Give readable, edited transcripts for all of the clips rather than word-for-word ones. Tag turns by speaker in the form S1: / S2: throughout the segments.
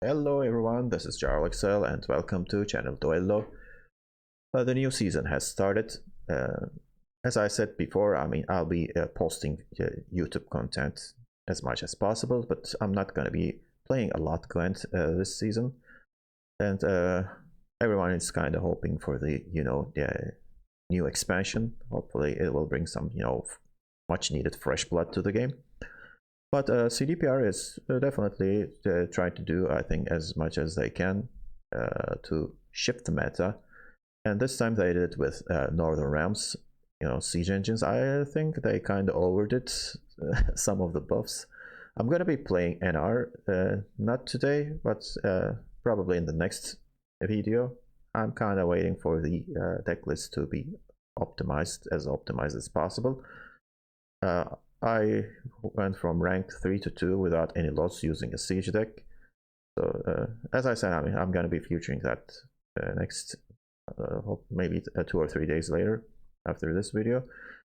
S1: Hello everyone, this is JarlXL and welcome to Channel Duello. The new season has started. As I said before, I'll be posting YouTube content as much as possible, but I'm not going to be playing a lot Gwent this season. And everyone is kind of hoping for the new expansion. Hopefully it will bring some much needed fresh blood to the game. But CDPR is definitely trying to do, I think, as much as they can to shift the meta. And this time they did it with Northern Realms, siege engines. I think they kind of overdid some of the buffs. I'm going to be playing NR, not today, but probably in the next video. I'm kind of waiting for the deck list to be optimized as possible. I went from rank 3 to 2 without any loss using a siege deck. So as I said, I'm going to be featuring that next, maybe 2 or 3 days later after this video.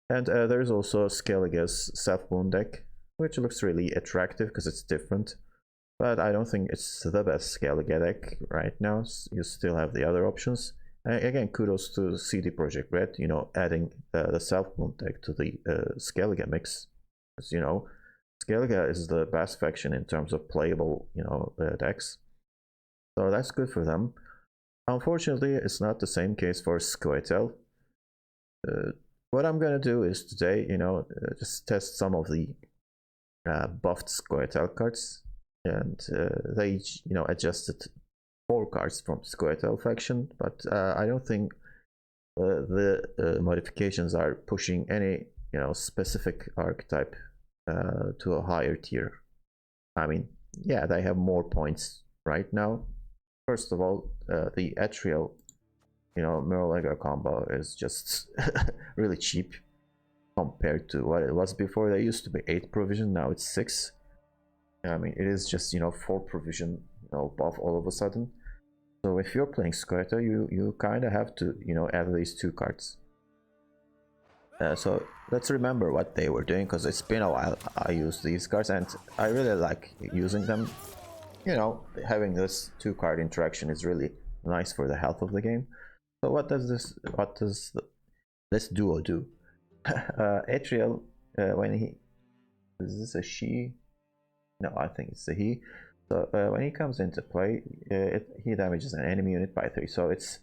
S1: And there's also Skellige's self-wound deck, which looks really attractive because it's different. But I don't think it's the best Skellige deck right now. You still have the other options. Again, kudos to CD Projekt Red, adding the self-wound deck to the Skellige mix. Skellige is the best faction in terms of playable, decks. So that's good for them. Unfortunately, it's not the same case for Squirtle. What I'm gonna do is today, just test some of the buffed Squirtle cards, and they, adjusted 4 cards from Squirtle faction, but I don't think the modifications are pushing any, specific archetype to a higher tier. Yeah, they have more points right now. First of all, the Atrial, Murlega combo is just really cheap compared to what it was before. They used to be 8 provision, now it's 6. It is just 4 provision buff all of a sudden. So if you're playing Squirtle, you kind of have to add these 2 cards. So let's remember what they were doing, because it's been a while I used these cards and I really like using them. Having this 2 card interaction is really nice for the health of the game. So what does this duo do? Atrial, when he, is this a she? No, I think it's a he. So when he comes into play, he damages an enemy unit by 3. So it's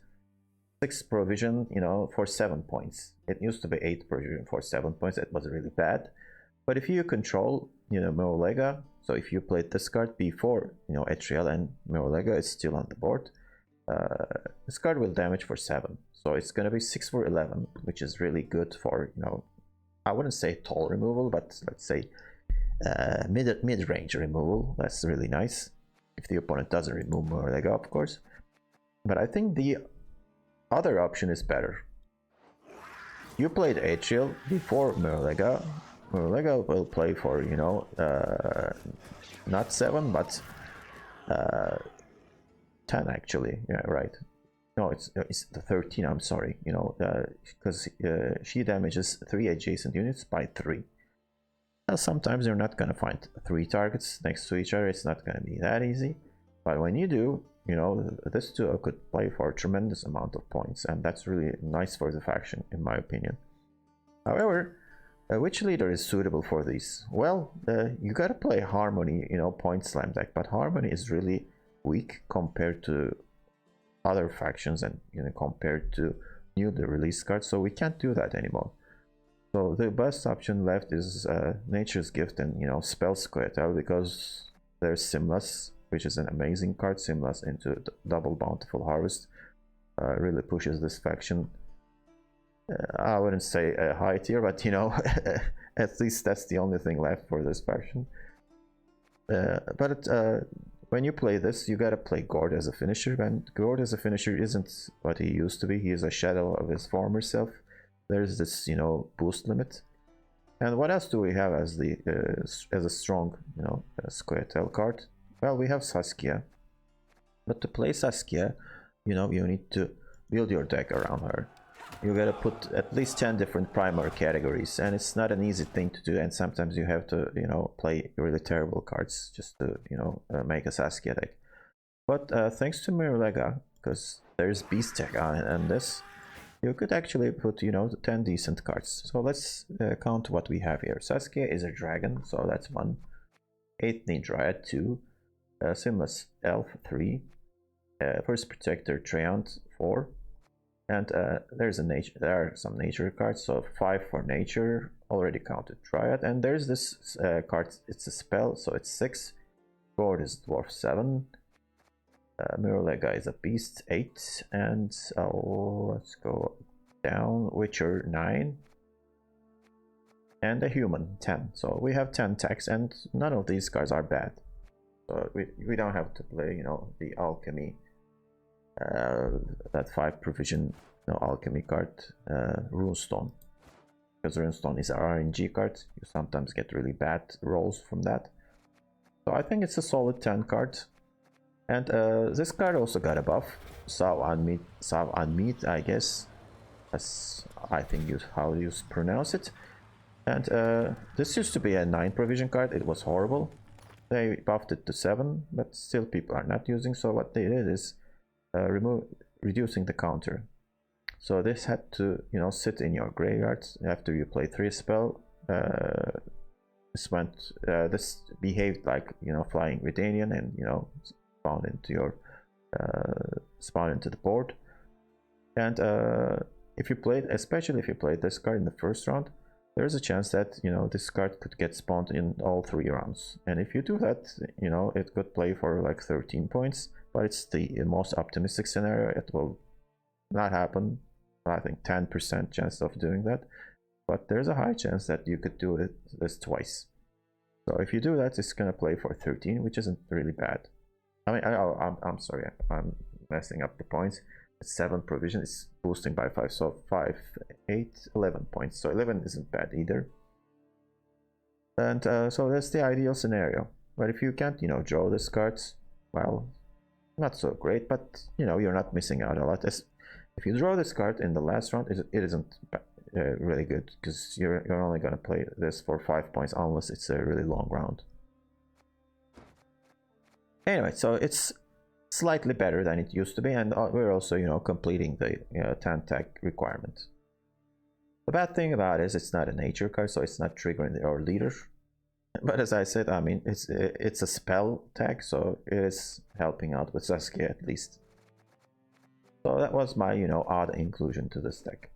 S1: 6 provision, for 7 points. It used to be 8 provision for 7 points. It was really bad. But if you control, Murlega, so if you played this card before, Atrial and Murlega is still on the board, this card will damage for 7. So it's going to be 6 for 11, which is really good for, I wouldn't say toll removal, but let's say mid-range removal. That's really nice if the opponent doesn't remove Murlega, of course. But I think the other option is better. You played Atrial before Murlega. Murlega will play for not 7 but 10 actually. Yeah, right. No, it's the 13. I'm sorry. Because she damages 3 adjacent units by 3. Now, sometimes you're not going to find 3 targets next to each other. It's not going to be that easy. But when you do, this duo could play for a tremendous amount of points. And that's really nice for the faction, in my opinion. However, which leader is suitable for these? Well, you got to play Harmony, point slam deck. But Harmony is really weak compared to other factions and compared to newly released cards. So we can't do that anymore. So the best option left is Nature's Gift and Spell Squirtle, because there's Simlas, which is an amazing card. Simlas into double bountiful harvest really pushes this faction. I wouldn't say a high tier, but at least that's the only thing left for this faction. But when you play this, you gotta play Gord as a finisher, and Gord as a finisher isn't what he used to be. He is a shadow of his former self. There's this boost limit. And what else do we have as the as a strong Squirtle card? Well, we have Saskia, but to play Saskia, you need to build your deck around her. You gotta put at least 10 different primary categories, and it's not an easy thing to do, and sometimes you have to play really terrible cards just to make a Saskia deck. But thanks to Mirlega, because there's Beast Tech on this, you could actually put, you know, 10 decent cards. So let's count what we have here. Saskia is a dragon, so that's 1. 8th Dryad 2. Sinless Elf 3. First Protector Treant 4. And there's a nature. There are some nature cards, so 5 for nature, already counted Dryad. And there's this card, it's a spell, so it's 6. Sword is Dwarf 7. Mirrorlega is a beast 8, and let's go down. Witcher 9, and a human 10. So we have 10 attacks, and none of these cards are bad. So we don't have to play, you know, the alchemy, that 5 provision, no alchemy card, Runestone, because Runestone is an RNG card. You sometimes get really bad rolls from that. So I think it's a solid 10 card. And this card also got a buff, Sav Meat, I guess. That's, I think, how you pronounce it. And this used to be a 9 provision card. It was horrible. They buffed it to 7, but still people are not using. So what they did is reducing the counter. So this had to, you know, sit in your graveyard after you play 3 spell. This behaved like, you know, Flying Redanian, and, you know, spawn into the board. And if you played, especially if you played this card in the first round, there's a chance that, you know, this card could get spawned in all 3 rounds. And if you do that, you know, it could play for like 13 points, but it's the most optimistic scenario. It will not happen. I think 10% chance of doing that, but there's a high chance that you could do this twice. So if you do that, it's gonna play for 13, which isn't really bad. I mean, I'm sorry, I'm messing up the points. It's 7 provision, it's boosting by 5, so 5, 8, 11 points. So 11 isn't bad either. And so that's the ideal scenario. But if you can't, you know, draw these cards, well, not so great, but, you know, you're not missing out a lot. If you draw this card in the last round, it isn't really good, because you're only going to play this for 5 points unless it's a really long round. Anyway, so it's slightly better than it used to be, and we're also, you know, completing the 10 tech requirement. The bad thing about it is it's not a nature card, so it's not triggering our leader. But as I said, I mean, it's a spell tag, so it is helping out with Saskia at least. So that was my, you know, odd inclusion to this deck.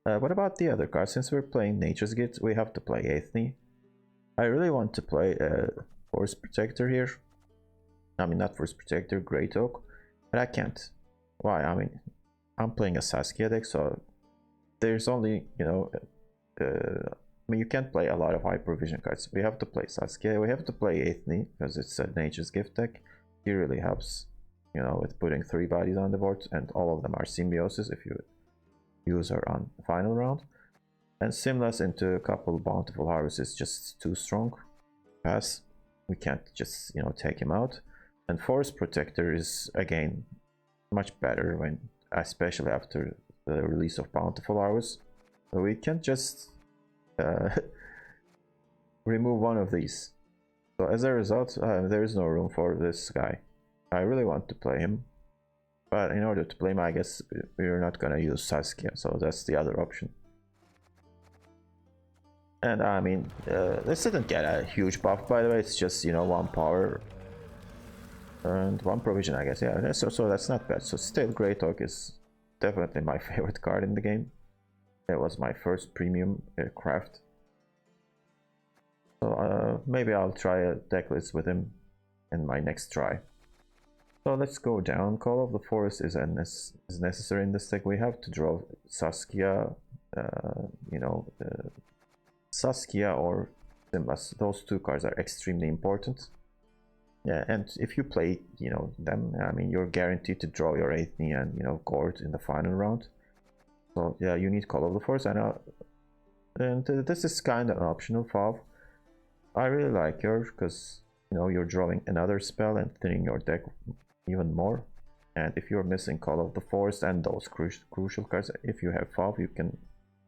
S1: What about the other cards? Since we're playing Nature's Gift, we have to play Aethne. I really want to play Force Protector here. I mean, not Force Protector, Great Oak, but I can't. Why? I mean, I'm playing a Saskia deck, so there's only, you know, I mean, you can't play a lot of high provision cards. We have to play Saskia, we have to play Aethne, because it's a Nature's Gift deck. It really helps, you know, with putting 3 bodies on the board, and all of them are symbiosis if you use her on the final round. And Simlas into a couple Bountiful Harvest is just too strong. Pass. We can't just, you know, take him out. And Forest Protector is, again, much better, when, especially after the release of Bountiful Harvest. So we can just remove one of these. So as a result, there is no room for this guy. I really want to play him, but in order to play him, I guess we're not gonna use Saskia, so that's the other option. And I mean, this didn't get a huge buff, by the way. It's just, you know, 1 power and 1 provision, I guess. Yeah, so that's not bad. So still, Great Oak is definitely my favorite card in the game. It was my first premium craft. So maybe I'll try a deck list with him in my next try. So let's go down. Call of the Forest is necessary in this deck. We have to draw Saskia, you know, Saskia or Simlas. Those 2 cards are extremely important. Yeah, and if you play, you know, them, I mean, you're guaranteed to draw your Aethne and, you know, Gord in the final round. So yeah, you need Call of the Forest, and this is kind of an optional FAV. I really like her because, you know, you're drawing another spell and thinning your deck even more. And if you're missing Call of the Forest and those crucial cards, if you have FAV, you can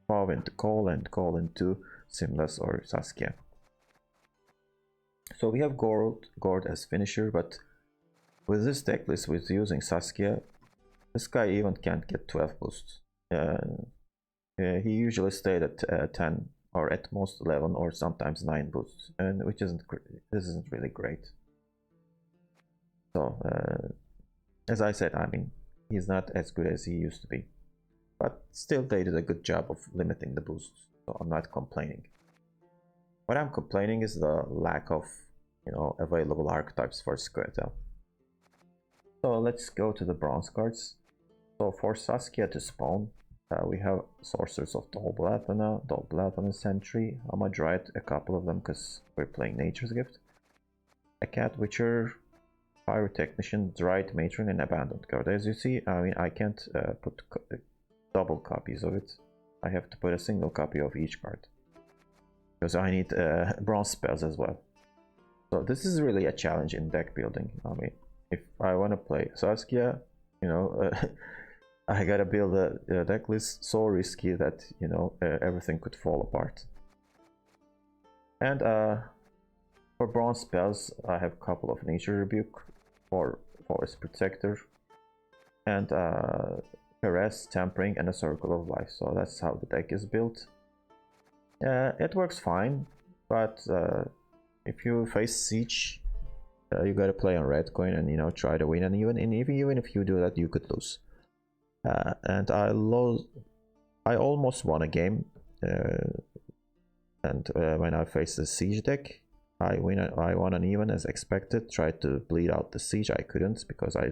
S1: FAV into Call and Call into Simlas or Saskia. So we have Gord as finisher, but With this deck list, with using Saskia, this guy even can't get 12 boosts. He usually stayed at 10 or at most 11 or sometimes 9 boosts, and which this isn't really great. So as I said, I mean, he's not as good as he used to be, but still they did a good job of limiting the boosts, so I'm not complaining. What I'm complaining is the lack of, you know, available archetypes for Squirtle. So let's go to the bronze cards. So for Saskia to spawn, we have Sorcerers of Dolblathana Sentry, Hamadryad, a couple of them because we're playing Nature's Gift, a Cat Witcher, Pyrotechnician, Dryad Matron, and Abandoned card. As you see, I mean, I can't put double copies of it. I have to put a single copy of each card because I need bronze spells as well. So this is really a challenge in deck building. I mean, if I want to play Saskia, you know, I gotta build a deck list so risky that, you know, everything could fall apart. And for bronze spells, I have a couple of Nature Rebuke, for Forest Protector, and Caress, Tampering, and a Circle of Life. So that's how the deck is built. It works fine, but if you face Siege, you gotta play on red coin and, you know, try to win. And even if you do that, you could lose. And I almost won a game, and when I faced the Siege deck, I won an even as expected. Tried to bleed out the Siege, I couldn't because I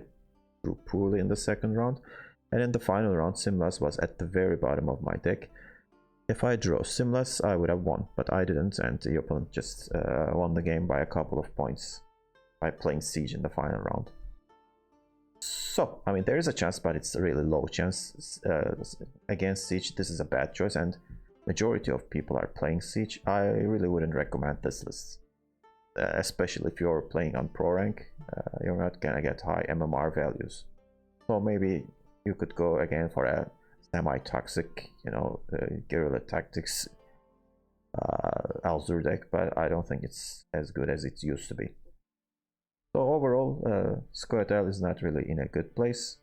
S1: drew poorly in the second round, and in the final round Simlas was at the very bottom of my deck. If I drew Simlas, I would have won, but I didn't, and the opponent just won the game by a couple of points by playing Siege in the final round. So, I mean, there is a chance, but it's a really low chance. Against Siege, this is a bad choice, and majority of people are playing Siege. I really wouldn't recommend this list. Especially if you're playing on pro rank, you're not gonna get high MMR values. So maybe you could go again for a semi-toxic, you know, guerrilla tactics Alzur deck, but I don't think it's as good as it used to be. So overall, Squirtle is not really in a good place,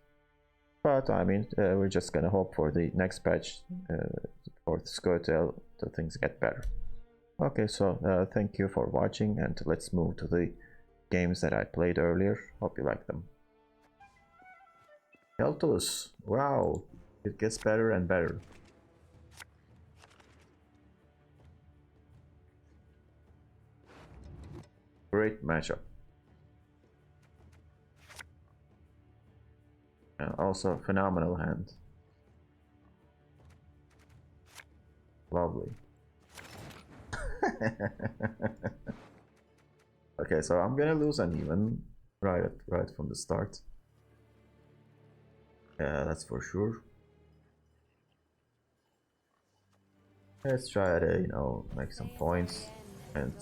S1: but I mean, we're just gonna hope for the next patch for Squirtle that things get better. Okay, so thank you for watching, and let's move to the games that I played earlier. Hope you like them. Keltos, wow, it gets better and better. Great matchup. And also phenomenal hand. Lovely. Okay, so I'm gonna lose uneven right from the start. Yeah, that's for sure. Let's try to, you know, make some points and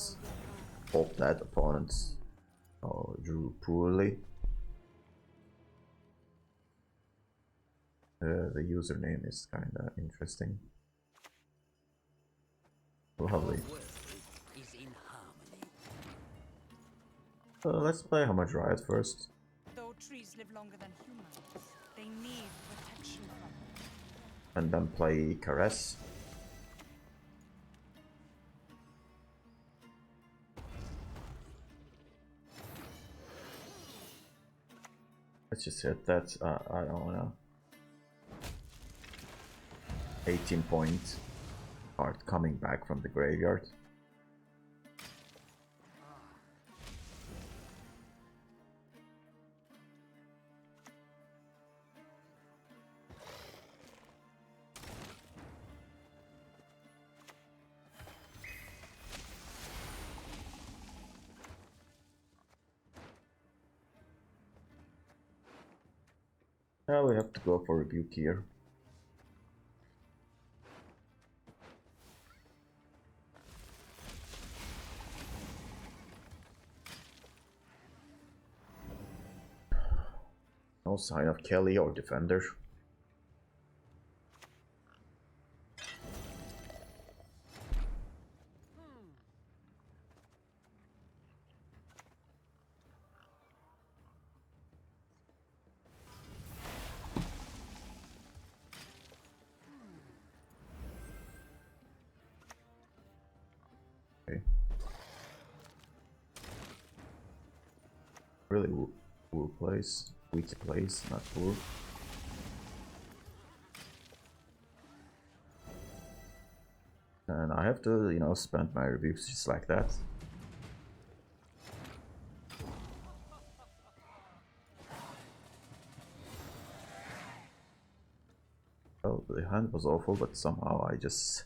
S1: hope that opponents drew poorly. The username is kind of interesting. Lovely. Let's play Hamadryad first.
S2: Though trees live longer than humans, they need protection from them.
S1: And then play Caress. Let's just hit that. I don't wanna. 18 point card coming back from the graveyard. Now we have to go for Rebuke here. No sign of Kelly or Defender. Really poor place. Weak place, not poor. And I have to, you know, spend my reviews just like that. Well, the hand was awful, but somehow I just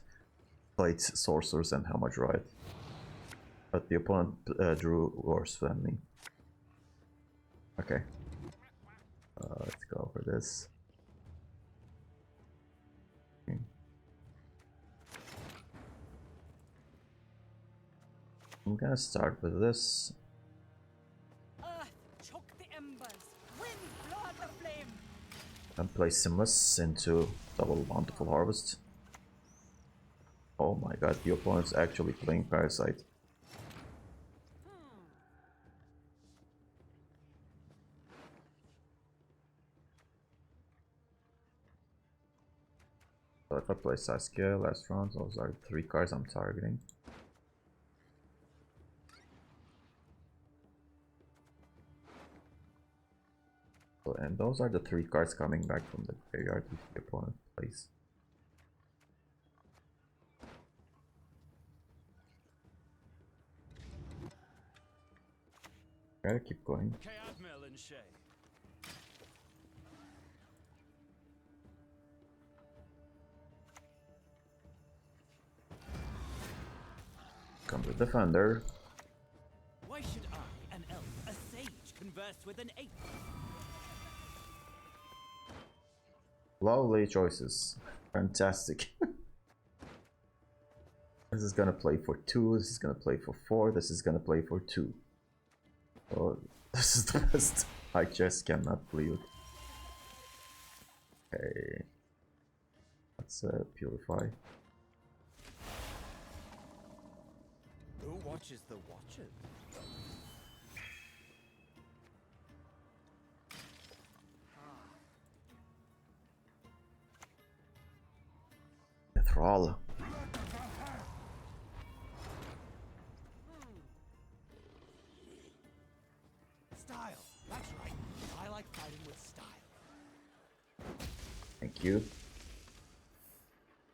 S1: played sorcerers and how much right. But the opponent drew worse than me. Okay. Let's go for this. Okay. I'm gonna start with this.
S2: Earth, choke the embers. Wind, blow out the flame.
S1: And play Simless into double Bountiful Harvest. Oh my god, the opponent's actually playing Parasite. So if I play Saskia last round, those are the 3 cards I'm targeting. So, and those are the 3 cards coming back from the graveyard if the opponent plays. Gotta keep going. Come the Defender.
S3: Why should I, an elf, a sage, converse with an ape?
S1: Lovely choices. Fantastic. This is gonna play for 2, this is gonna play for 4, this is gonna play for 2. Oh, this is the best. I just cannot believe it. Okay. Let's purify.
S3: Who watches the watchers?
S1: The Thrall.
S3: Style. That's right. I like fighting with style.
S1: Thank you.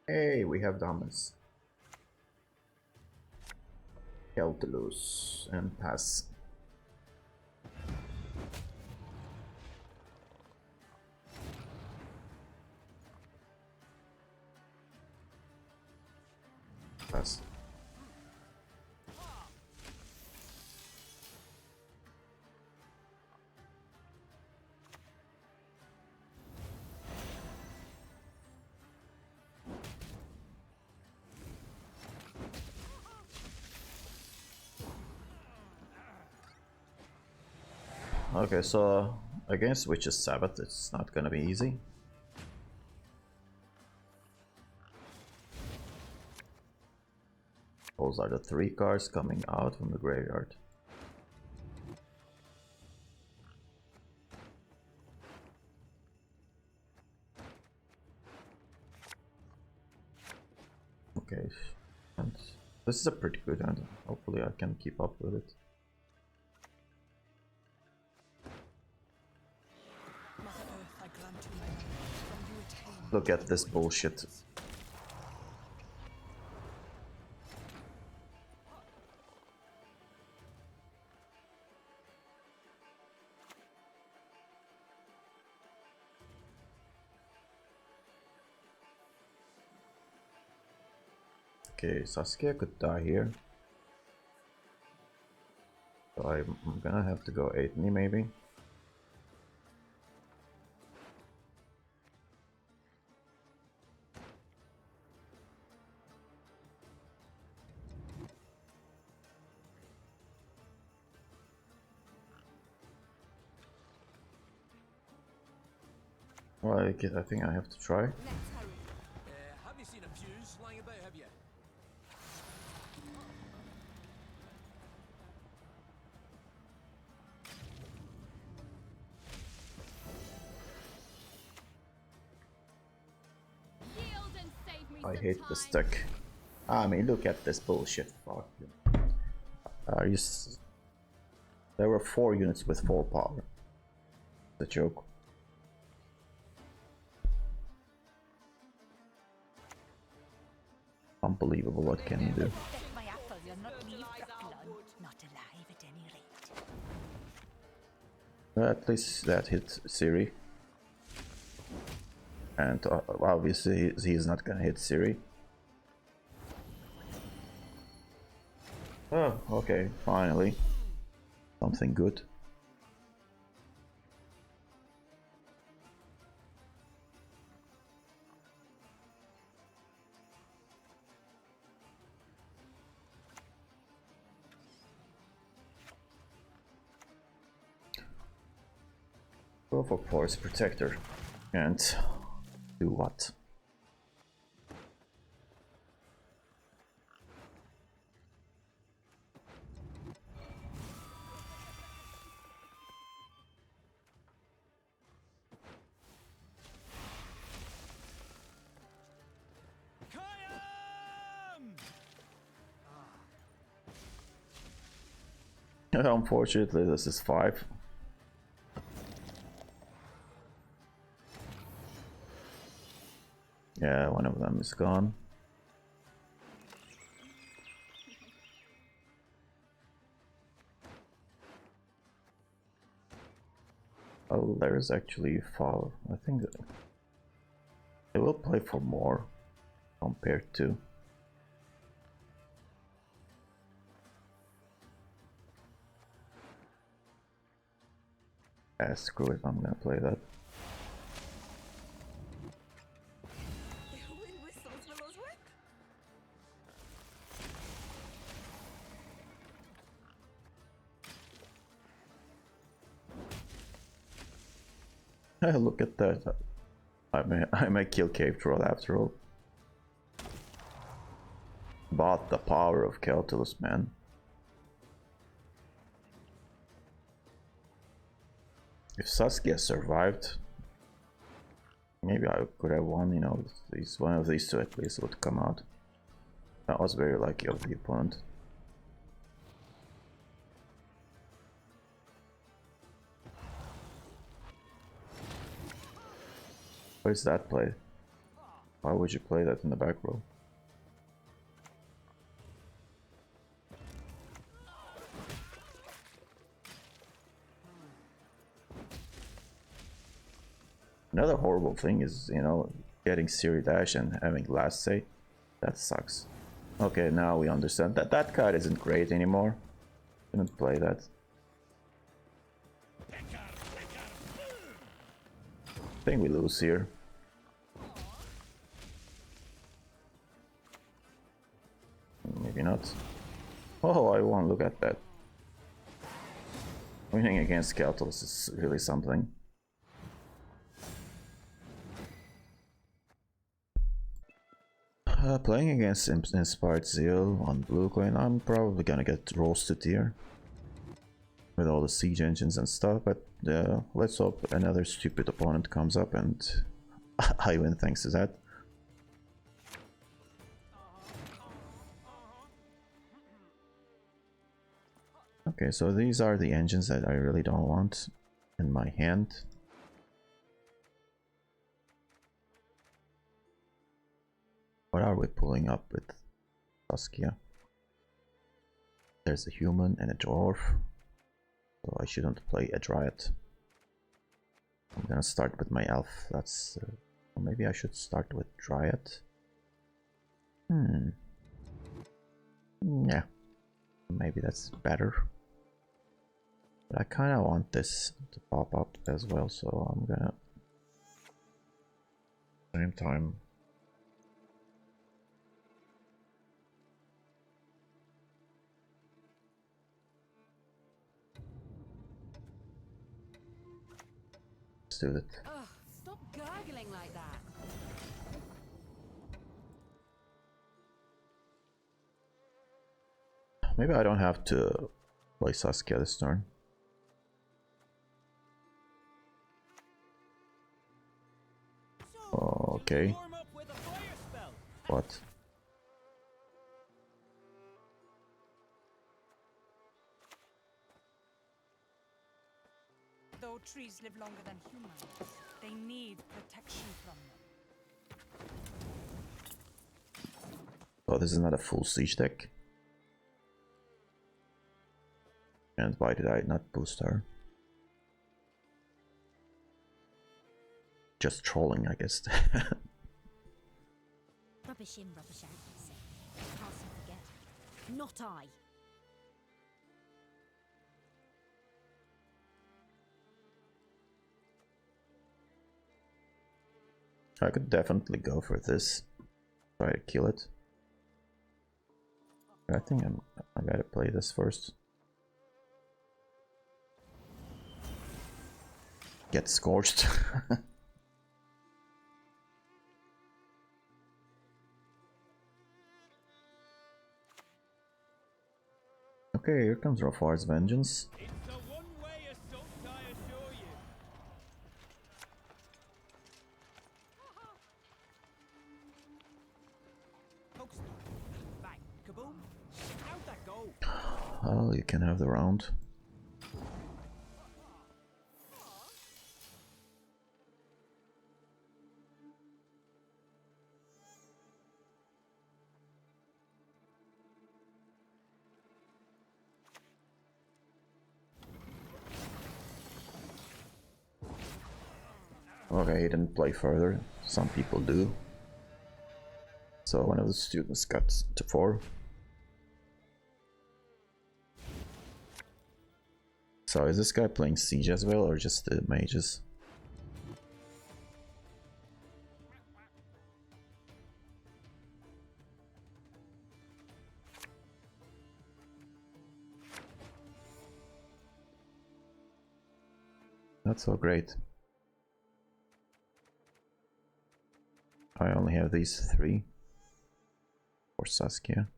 S1: Hey, we have Damas. Keltalus and pass. Pass. Okay, so against Witch's Sabbath, it's not gonna be easy. Those are the 3 cards coming out from the graveyard. Okay, and this is a pretty good hand. Hopefully I can keep up with it.
S2: Mother Earth, I grant you my prayer. From you attain.
S1: Look at this bullshit. Okay, Saskia could die here. So I'm gonna have to go 8-knee maybe. Well, I think I have to try.
S3: Have you seen a fuse lying about, have you?
S4: Yield and save me
S1: I
S4: some
S1: hate the
S4: time.
S1: stick. I mean, look at this bullshit. Fuck you. Are you There were 4 units with 4 power. The joke. Unbelievable, what can you do?
S2: My apple, you'll not leave Brooklyn. Not alive at any rate.
S1: At least that hit Siri. And obviously he's not gonna hit Siri. Oh, okay, finally. Something good. Go for Forest Protector. And do what? Unfortunately, this is 5. Yeah, one of them is gone. Oh, there's actually fall. I think that they will play for more compared to. Ah, screw it, I'm gonna play that. Look at that. I may kill Cave Troll after all. But the power of Cautelus, man. If Saskia survived, maybe I could have won, you know, one of these two at least would come out. That was very lucky of the opponent. What is that play? Why would you play that in the back row? Another horrible thing is, you know, getting Siri Dash and having last say. That sucks. Okay, now we understand that that card isn't great anymore. Shouldn't play that. I think we lose here. Maybe not. Oh, I won, look at that. Winning against Cautelus is really something. Playing against Inspired Zeal on Blue Coin, I'm probably gonna get roasted here. With all the siege engines and stuff, but let's hope another stupid opponent comes up and I win thanks to that. Okay, so these are the engines that I really don't want in my hand. What are we pulling up with Saskia? There's a human and a dwarf. So I shouldn't play a dryad. I'm gonna start with my elf. That's or maybe I should start with dryad. Yeah, maybe that's better. But I kind of want this to pop up as well, so I'm gonna same time. Let's do it.
S4: Ugh, stop gurgling like that.
S1: Maybe I don't have to play Saskia this turn. Okay. What?
S2: Though trees live longer than humans, they need protection from them.
S1: Oh, this is not a full siege deck. And why did I not boost her? Just trolling, I guess.
S5: Rubbish in, rubbish out, I say. Can't seem to forget. Not I.
S1: I could definitely go for this. Try to kill it. I think I gotta play this first. Get scorched. Okay, here comes Rofar's Vengeance.
S3: It's a one-way assault, I assure you. Post. Bang. Kaboom. How'd that go?
S1: Well, you can have the round. Okay, he didn't play further. Some people do. So one of the students got to 4. So is this guy playing siege as well, or just the mages? Not so great. I only have these 3 for Saskia.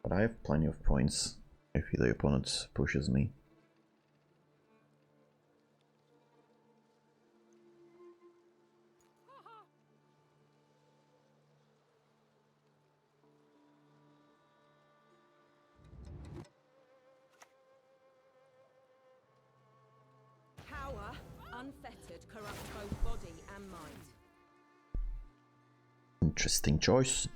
S1: But I have plenty of points if the opponent pushes me.
S4: Power, unfettered, corrupts both body and mind.
S1: Interesting choice.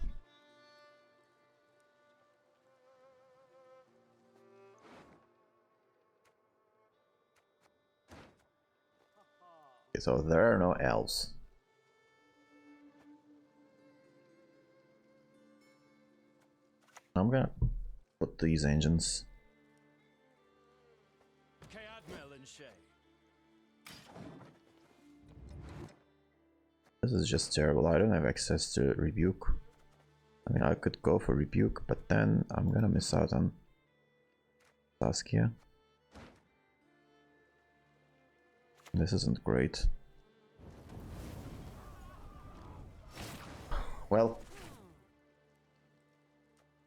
S1: Okay, so there are no elves. I'm gonna put these engines.
S3: Admiral and Shay.
S1: This is just terrible. I don't have access to Rebuke. I mean, I could go for Rebuke, but then I'm gonna miss out on Saskia. This isn't great. Well,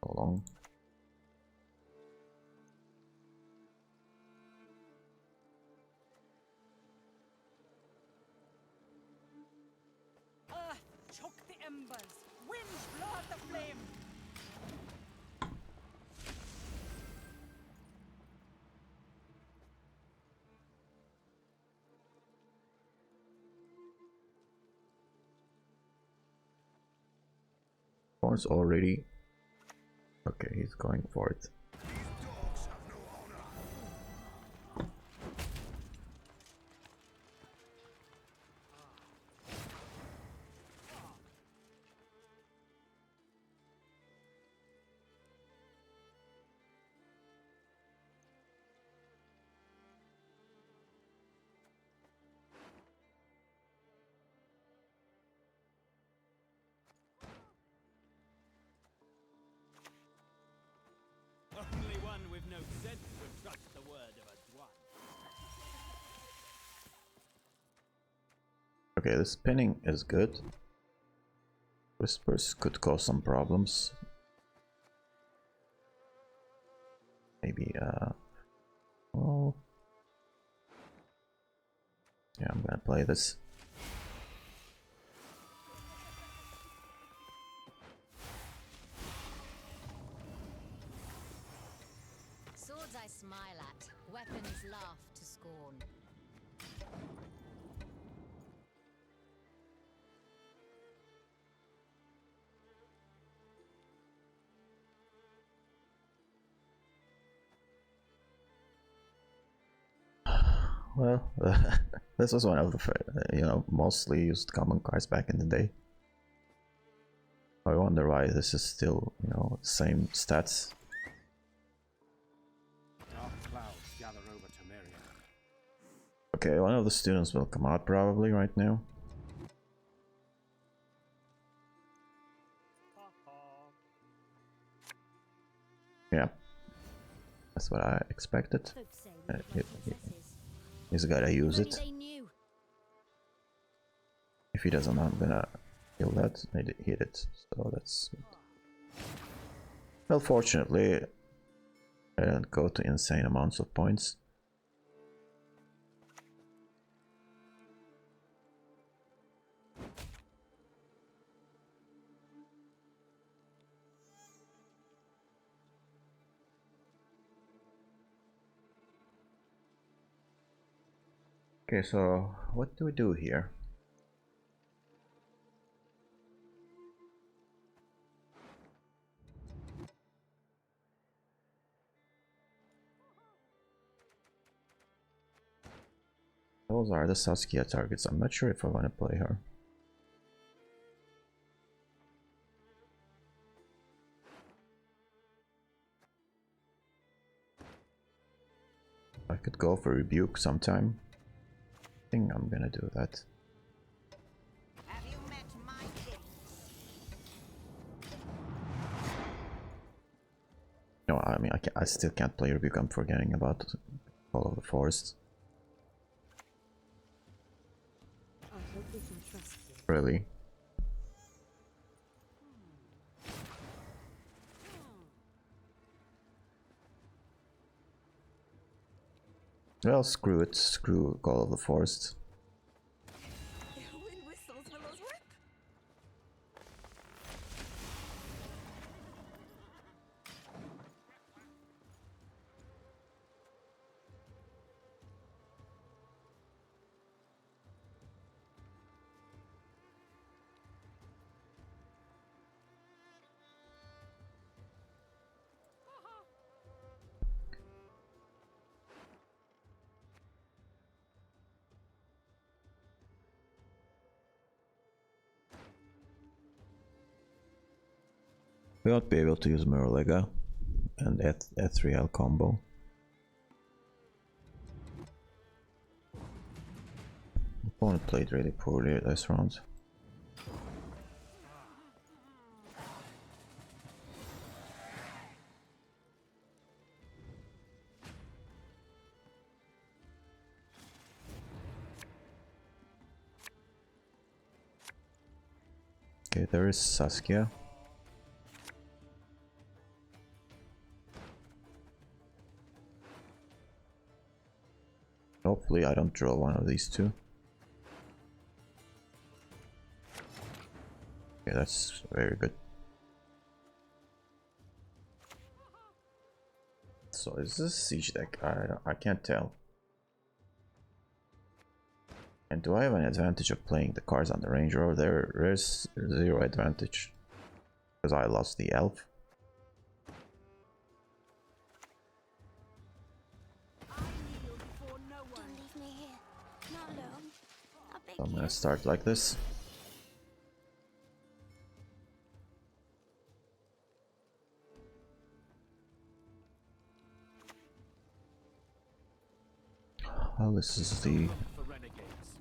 S1: so long.
S2: Earth, choke the embers. Wind, blow out the flame.
S1: One's already. Okay, he's going for it.
S3: Only one with no sense would trust the word of a dwan.
S1: Okay, the spinning is good. Whispers could cause some problems. Maybe, oh. Yeah, I'm gonna play this.
S5: Swords I smile at, weapons laugh to scorn.
S1: Well, this was one of the mostly used common cards back in the day. I wonder why this is still same stats.
S6: Dark clouds gather over Temeria.
S1: Okay, one of the students will come out probably right now. Yeah, that's what I expected.
S5: Folks say we look like princesses.
S1: He's gotta use
S5: If
S1: it.
S5: only they knew.
S1: If he doesn't, I'm gonna kill that. I did hit it, so that's good. Well, fortunately, I didn't go to insane amounts of points. Okay, so what do we do here? Those are the Saskia targets. I'm not sure if I want to play her. I could go for Rebuke sometime. I think I'm gonna do that.
S4: Have you met my king?
S1: No, I mean I still can't play Rebuke. I'm forgetting about all of the Forest.
S5: I hope we can trust you.
S1: Really? Well, screw it. Screw Call of the Forest.
S4: Wind whistles Willow's whip.
S1: We won't be able to use Murlega and Ethereal combo. Opponent played really poorly this round. Okay, there is Saskia. Hopefully I don't draw one of these two. Okay, that's very good. So is this siege deck? I can't tell. And do I have an advantage of playing the cards on the range row? There's zero advantage. Because I lost the elf.
S4: I kneel before no one.
S5: Don't leave me here. Not alone. I beg
S1: So I'm
S5: you.
S1: gonna start like this. Well, this is the
S3: For renegades.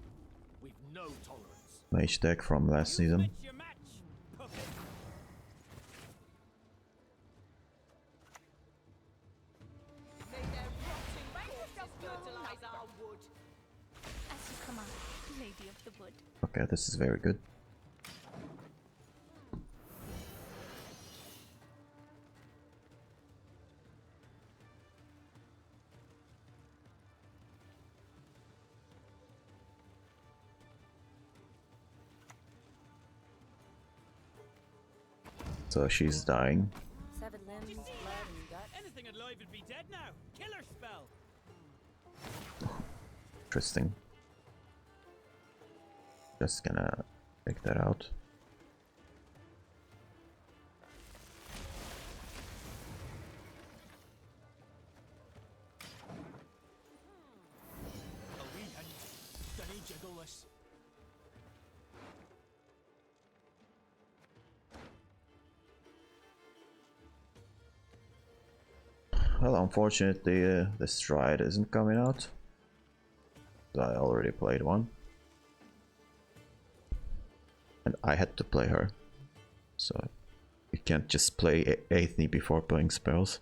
S3: We've no tolerance.
S1: mage deck from last season.
S3: Match your match, puppet.
S4: May their rotting corpses fertilize our wood.
S5: As you command, Lady of the Wood.
S1: Okay, this is very good. So she's dying.
S4: Severed limbs, blood and guts.
S3: Anything alive would be dead now. Killer spell.
S1: interesting. Just gonna check that out.
S3: A wee hint. Dunny jiggleless.
S1: Well, unfortunately, the stride isn't coming out. I already played one. And I had to play her. So you can't just play Aethne before playing spells.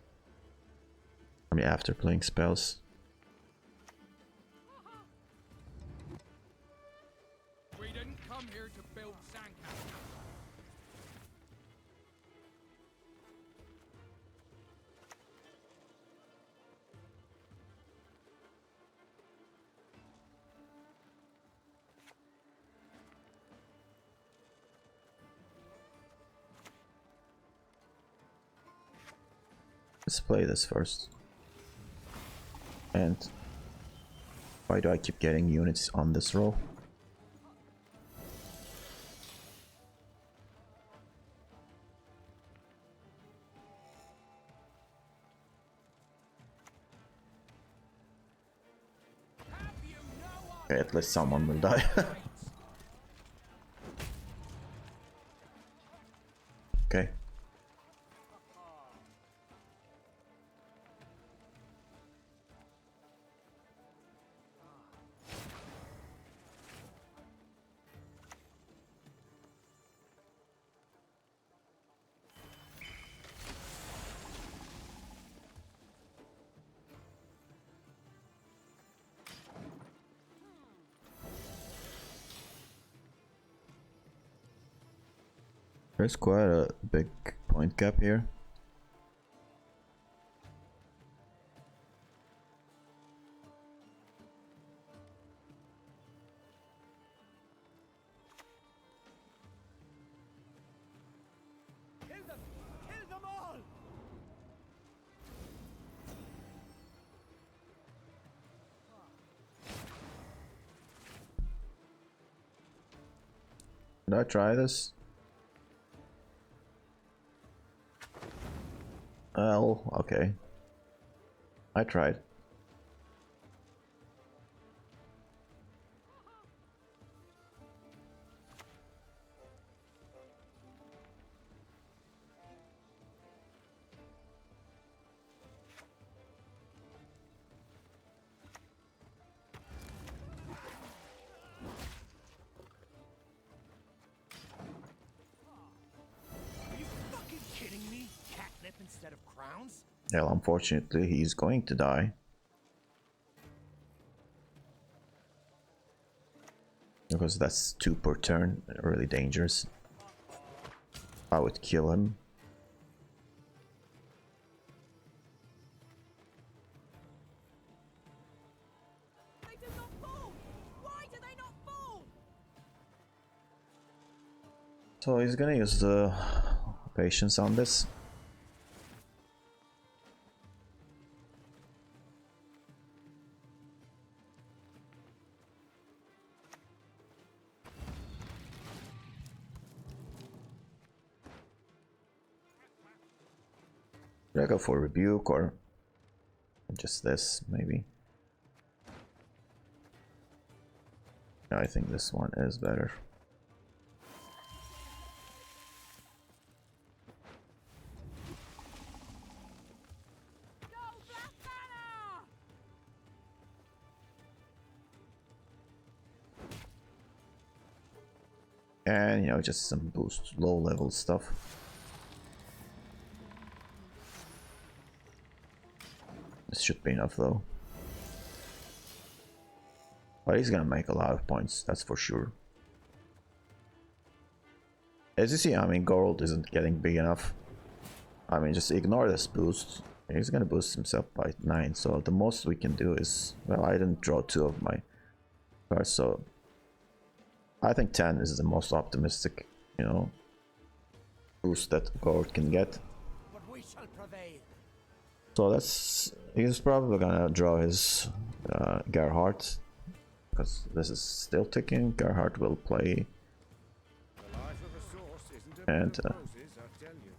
S1: I mean, after playing spells.
S6: We didn't come here to build sandcastles.
S1: Let's play this first. And why do I keep getting units on this row? Okay, at least someone will die. Okay. There's quite a big point gap here.
S3: Kill them! Kill them all!
S1: Did I try this? Well, okay. I tried.
S3: Are you fucking kidding me? Catnip instead of crowns?
S1: Well, unfortunately, he's going to die. Because that's 2 per turn, really dangerous. I would kill him.
S4: They do not fall! Why do they not fall?
S1: So he's gonna use the patience on this. Should I go for rebuke or just this, maybe? No, I think this one is better.
S4: Go, Black Banner!
S1: And, you know, just some boost low level stuff. This should be enough though. But he's gonna make a lot of points, that's for sure. As you see, I mean, gold isn't getting big enough. I mean, just ignore this boost. He's gonna boost himself by 9, so the most we can do is... Well, I didn't draw 2 of my cards, so... I think 10 is the most optimistic, you know, boost that gold can get.
S3: But we shall prevail.
S1: So that's... He's probably gonna draw his Gerhardt. because this is still ticking. Gerhard will play,
S7: The life of a source isn't a
S1: and
S7: bed of roses, I tell you.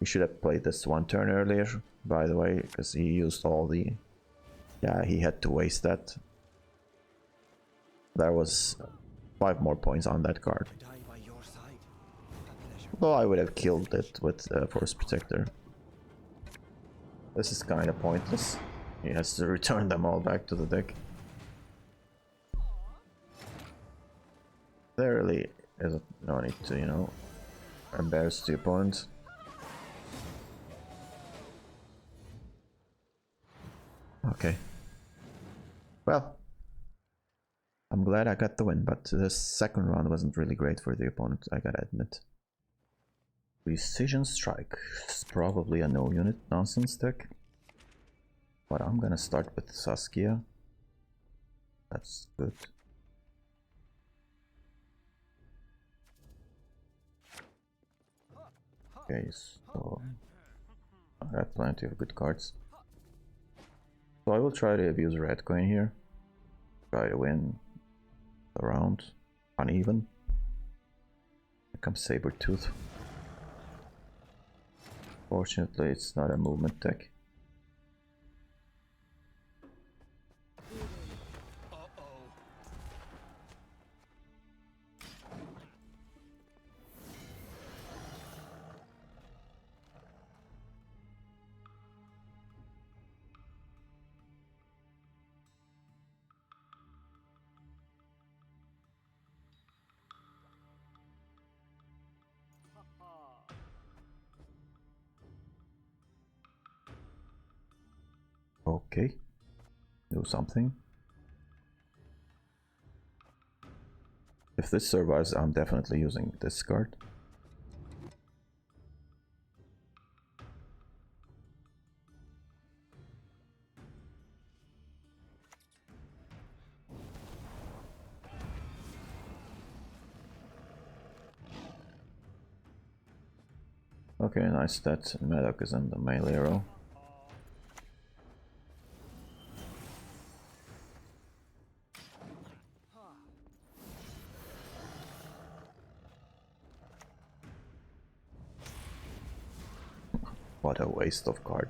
S1: he should have played this one turn earlier, by the way, because he used all the... Yeah, he had to waste that. There was 5 more points on that card.
S3: Die by your side. A pleasure.
S1: Well, I would have killed it with Force Protector. This is kind of pointless. He has to return them all back to the deck. There really is no need to, you know, embarrass the opponent. Okay. Well, I'm glad I got the win, but the second round wasn't really great for the opponent, I gotta admit. Precision Strike is probably a no unit nonsense deck. But I'm gonna start with Saskia. That's good. Okay, so I got plenty of good cards. So I will try to abuse red coin here. Try to win the round. Uneven. Here comes Sabertooth. Fortunately, it's not a movement deck. Okay, do something. If this survives, I'm definitely using this card. Okay, nice that Medoc is in the melee row. What a waste of card.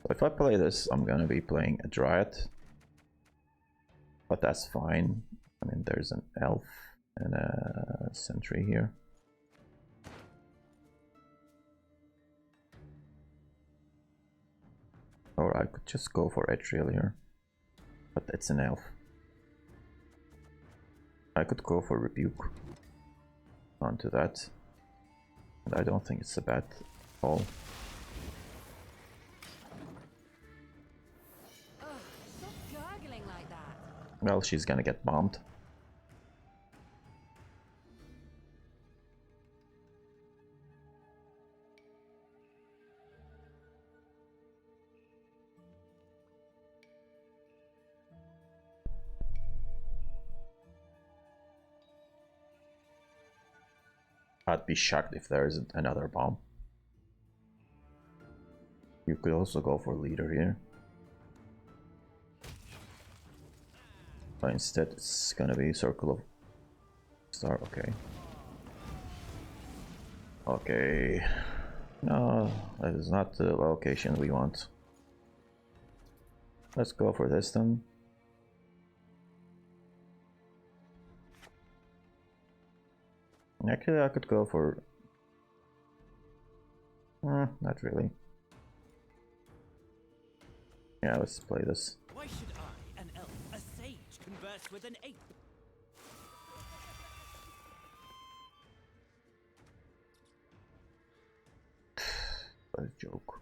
S1: So if I play this, I'm gonna be playing a Dryad. But that's fine. I mean, there's an Elf and a Sentry here. Or I could just go for Etriel here. But it's an Elf. I could go for Rebuke onto that. And I don't think it's a bad call.
S4: Stop gurgling like that.
S1: Well, she's gonna get bombed. I'd be shocked if there isn't another bomb. You could also go for leader here. But instead it's gonna be Circle of Star, okay. Okay. No, that is not the location we want. Let's go for this then. Actually, I could go for... not really. Yeah, let's play this.
S3: Why should I, an elf, a sage, converse with an ape?
S1: What a joke.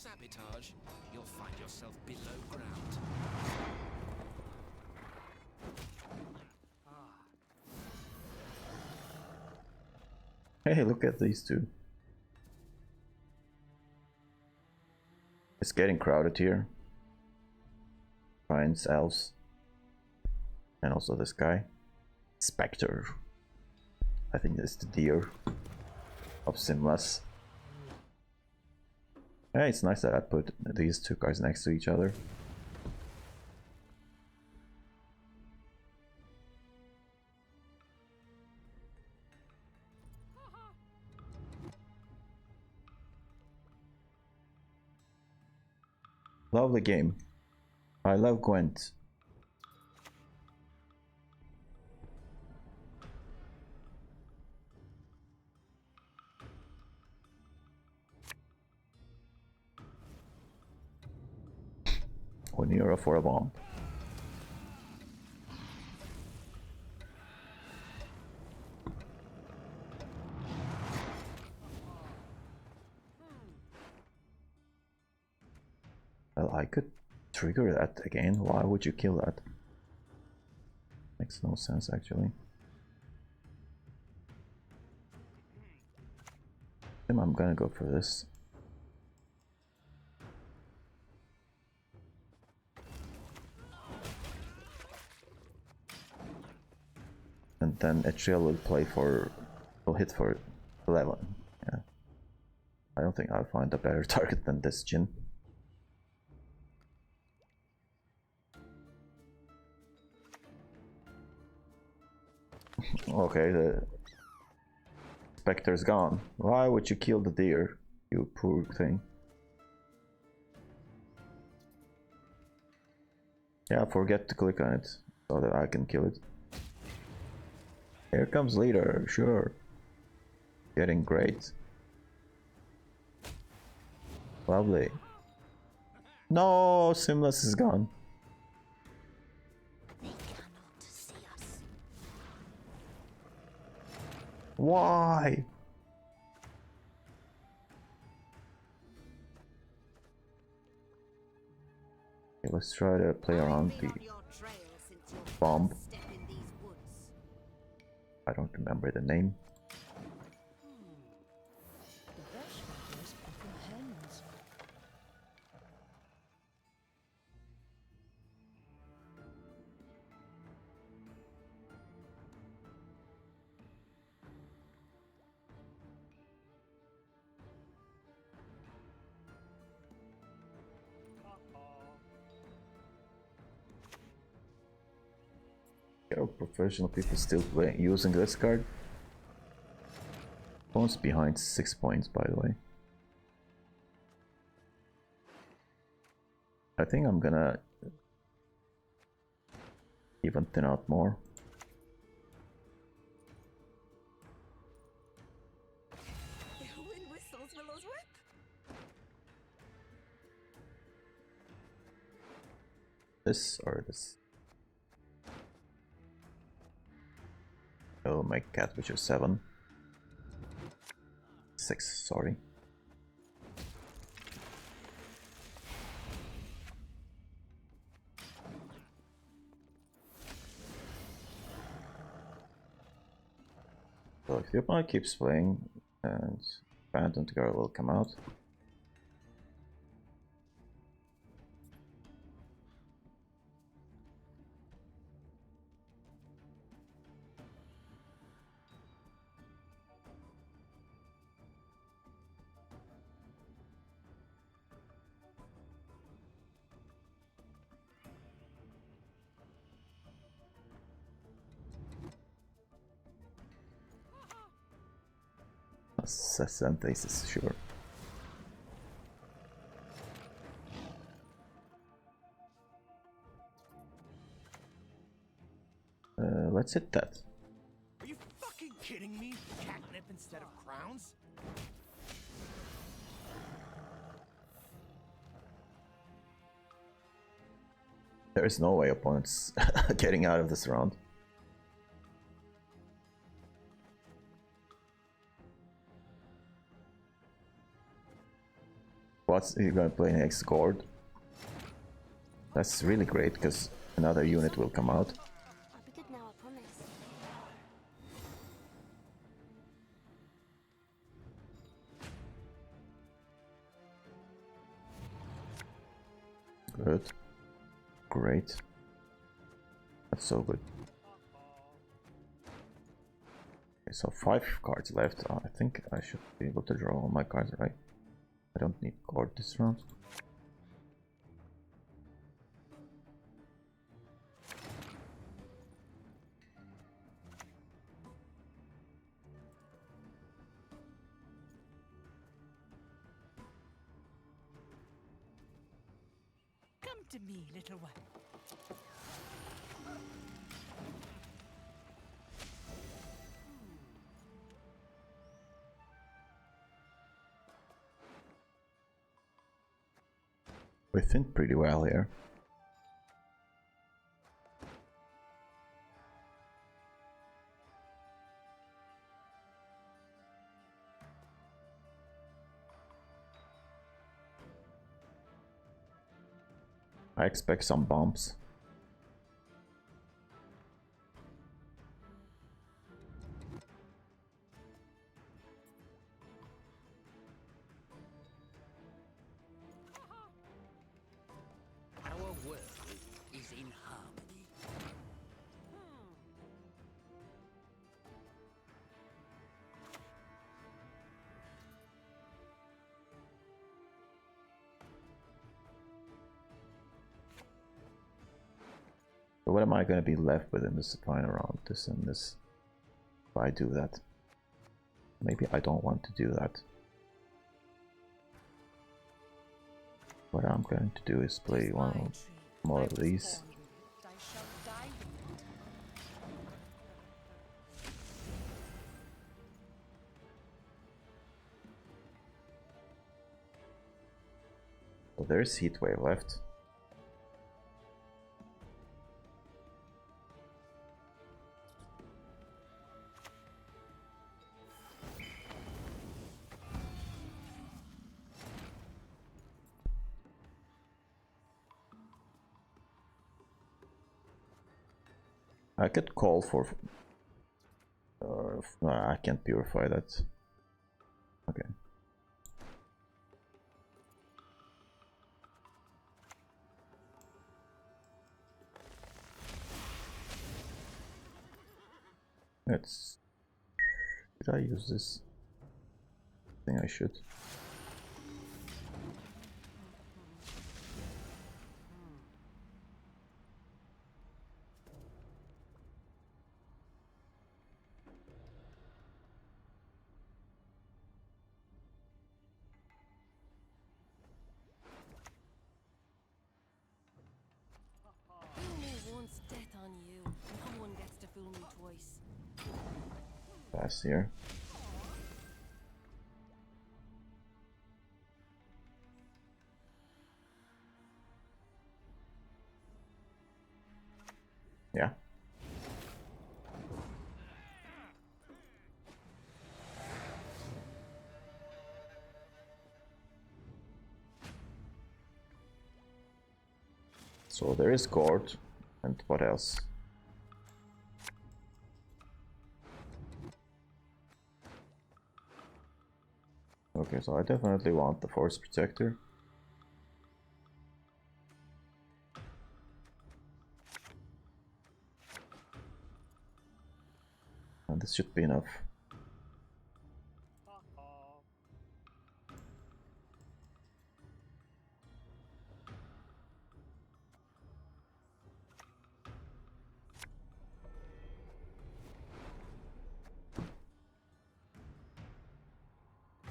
S8: sabotage, you'll find yourself below ground.
S1: Hey, look at these two. It's getting crowded here. Giants, elves, and also this guy. Spectre. I think that's the deer of Simlas. Yeah, it's nice that I put these two guys next to each other. Lovely game. I love Gwent. €1 for a bomb. Well, I could trigger that again. Why would you kill that? Makes no sense actually. I'm gonna go for this. And then Etriel will hit for 11. Yeah. I don't think I'll find a better target than this Jin. Okay, the Spectre's gone. Why would you kill the deer, you poor thing? Yeah, forget to click on it so that I can kill it. Here comes leader, sure. Getting great. Lovely. No, Simlas is gone.
S5: They cannot see us.
S1: Why? Okay, let's try to play around the bomb. I don't remember the name. Are professional people still using this card? Opponent's behind 6 points, by the way. I think I'm gonna even thin out more.
S4: The wind whistles Willow's whip.
S1: This or this? Oh, my cat, which is 7. 6, sorry. So if the opponent keeps playing, and Phantom Girl will come out. Synthesis, sure. Let's hit that.
S3: Are you fucking kidding me? Catnip instead of crowns?
S1: There is no way opponents getting out of this round. What's he gonna play next? Gord? That's really great because another unit will come out.
S5: I'll be good now, I promise.
S1: Good. Great. That's so good. Okay, so 5 cards left. I think I should be able to draw all my cards, right? I don't need Gord this round.
S2: Come to me, little one.
S1: We think pretty well here. I expect some bumps.
S8: Our world is in harmony.
S1: So what am I going to be left with in this final round? This and this. If I do that. Maybe I don't want to do that. What I'm going to do is play one more of these.
S2: I shall die with it.
S1: So there's Heatwave left. I could call for... no, I can't purify that. Okay. Let's... Should I use this? I think I should.
S4: Fool me once, death on you. No one gets to fool me twice.
S1: Pass here. Yeah. So there is Gord, and what else? Okay, so I definitely want the Force Protector. And this should be enough.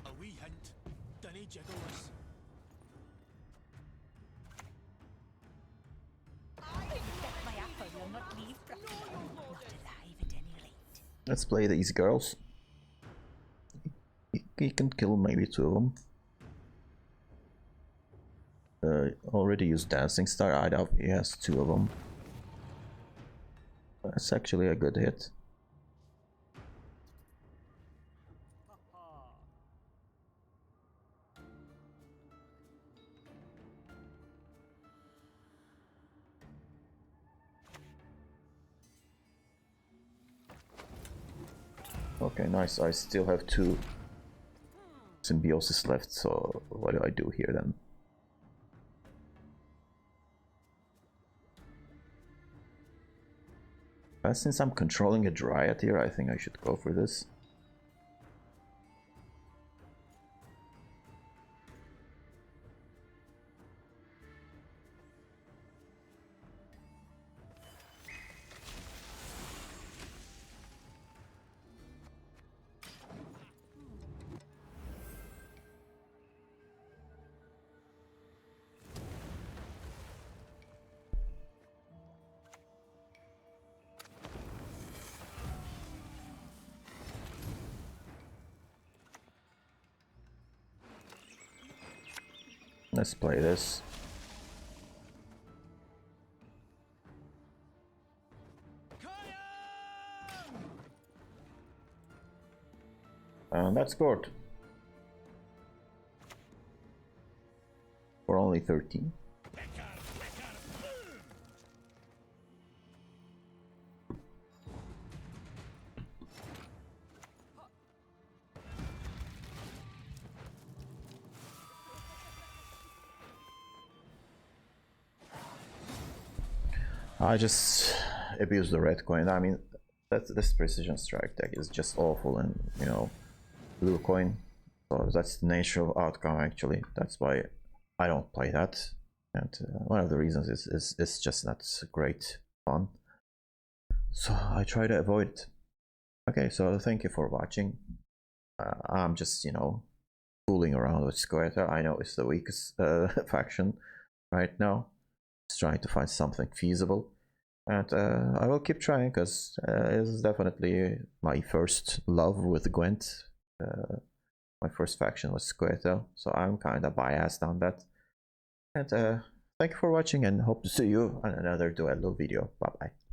S3: A wee hint. Dunny jiggle us.
S2: Get my apple, you'll not leave Brooklyn. Not alive at any rate.
S1: Let's play these girls. He can kill maybe 2 of them. Already used Dancing Star. I doubt he has 2 of them. That's actually a good hit. Okay, nice. I still have 2 symbiosis left, so what do I do here then? Since I'm controlling a Dryad here, I think I should go for this. Let's play this. And that's scored. For only 13. I just abuse the red coin. I mean, this precision strike deck is just awful, and you know, blue coin. So that's the natural outcome actually. That's why I don't play that. And one of the reasons is it's just not great fun. So I try to avoid it. Okay, so thank you for watching. I'm just, you know, fooling around with Squirter. I know it's the weakest faction right now. Just trying to find something feasible. And I will keep trying, because it's definitely my first love with Gwent. My first faction was Squirtle, so I'm kind of biased on that. And thank you for watching, and hope to see you on another Duello video. Bye bye.